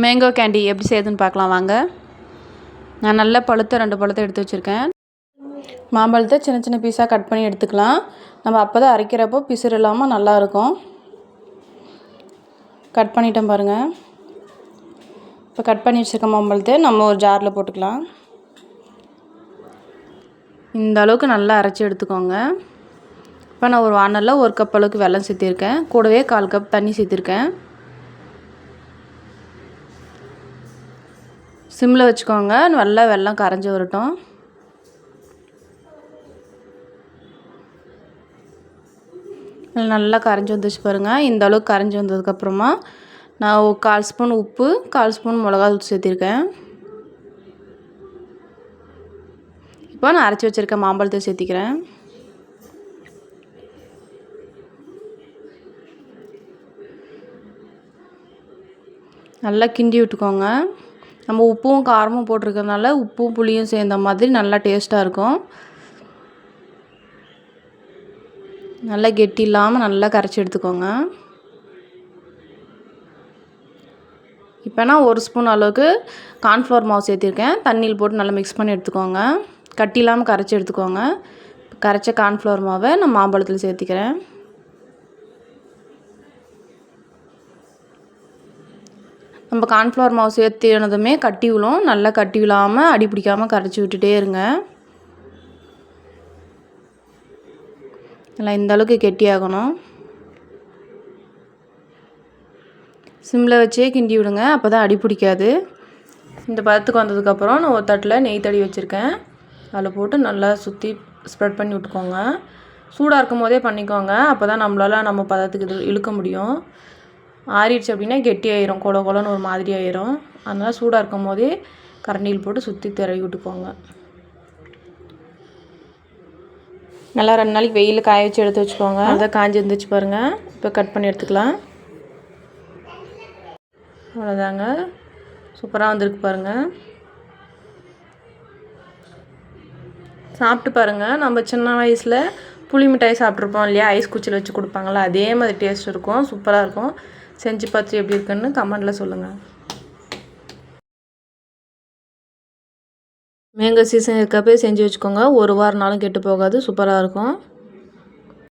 Mango candy எப்படி செய்யுதுன்னு பார்க்கலாம் வாங்க. நான் நல்ல பழுத்த 2 பழத்தை எடுத்து வச்சுருக்கேன். மாம்பழத்தை சின்ன சின்ன பீஸாக கட் பண்ணி எடுத்துக்கலாம். நம்ம அப்போ தான் அரைக்கிறப்போ பிசுறு இல்லாமல் நல்லாயிருக்கும். கட் பண்ணிட்டோம் பாருங்கள். இப்போ கட் பண்ணி வச்சுருக்க மாம்பழத்தை நம்ம ஒரு ஜாரில் போட்டுக்கலாம். இந்த அளவுக்கு நல்லா அரைச்சி எடுத்துக்கோங்க. இப்போ நான் ஒரு வானலில் 1 கப் அளவுக்கு வெல்லம் சேர்த்திருக்கேன். கூடவே 1/4 கப் தண்ணி சேர்த்திருக்கேன். சிம்மில் வச்சுக்கோங்க. நல்லா வெல்லம் கரைஞ்சி வரட்டும். நல்லா கரைஞ்சி வந்துச்சு பாருங்கள். இந்த அளவுக்கு கரைஞ்சி வந்ததுக்கப்புறமா நான் 1/4 ஸ்பூன் உப்பு, 1/4 ஸ்பூன் மிளகாத்தூள் சேர்த்திருக்கேன். இப்போ நான் அரைச்சி வச்சுருக்க மாம்பழத்தை சேர்த்திக்கிறேன். நல்லா கிண்டி விட்டுக்கோங்க. நம்ம உப்பும் காரமும் போட்டிருக்கறனால உப்பும் புளியும் சேர்ந்த மாதிரி நல்லா டேஸ்ட்டாக இருக்கும். நல்லா கெட்டி இல்லாமல் நல்லா கரைச்சி எடுத்துக்கோங்க. இப்போ நான் 1 ஸ்பூன் அளவுக்கு கார்ன்ஃப்ளவர் மாவு சேர்த்திருக்கேன். தண்ணியில் போட்டு நல்லா மிக்ஸ் பண்ணி எடுத்துக்கோங்க. கட்டி இல்லாமல் கரைச்சி எடுத்துக்கோங்க. கரைச்ச கார்ன்ஃப்ளவர் மாவை நான் மாம்பழத்தில் சேர்த்திக்கிறேன். நம்ம கார்ன்ஃப்ளவர் மாவு சேர்த்தினதுமே கட்டி விழும். நல்லா கட்டி விழாமல் அடி பிடிக்காமல் கரைச்சி விட்டுட்டே இருங்க. நல்லா இந்த அளவுக்கு கெட்டியாகணும். சிம்மில் வச்சே கிண்டி விடுங்க. அப்போ தான் அடி பிடிக்காது. இந்த பதத்துக்கு வந்ததுக்கப்புறம் நான் ஒரு தட்டில் நெய் தடவி வச்சுருக்கேன். அதில் போட்டு நல்லா சுற்றி ஸ்ப்ரெட் பண்ணி விட்டுக்கோங்க. சூடாக இருக்கும் போதே பண்ணிக்கோங்க. அப்போ தான் நம்மளால் நம்ம பதத்துக்கு இது இழுக்க முடியும். ஆறிடுச்சு அப்படின்னா கெட்டி ஆயிரும், கொல கொலன்னு ஒரு மாதிரி ஆயிரும். அதனால் சூடாக இருக்கும் போதே கரண்டியில் போட்டு சுற்றி திரவி விட்டுக்கோங்க. நல்லா 2 நாளைக்கு வெயில் காய வச்சு எடுத்து வச்சுக்கோங்க. அதை காஞ்சி இருந்துச்சு பாருங்கள். இப்போ கட் பண்ணி எடுத்துக்கலாம். அவ்வளோதாங்க, சூப்பராக வந்திருக்கு பாருங்கள். சாப்பிட்டு பாருங்கள். நம்ம சின்ன வயசில் புளி மிட்டாய் சாப்பிட்ருப்போம் இல்லையா, ஐஸ் குச்சியில் வச்சு கொடுப்பாங்களா, அதே மாதிரி டேஸ்ட் இருக்கும். சூப்பராக இருக்கும். செஞ்சு பார்த்து எப்படி இருக்குன்னு கமெண்டில் சொல்லுங்கள். மேங்கோ சீசன் இருக்கப்போ செஞ்சு வச்சுக்கோங்க. 1 வாரம் நாளும் கெட்டு போகாது. சூப்பராக இருக்கும்.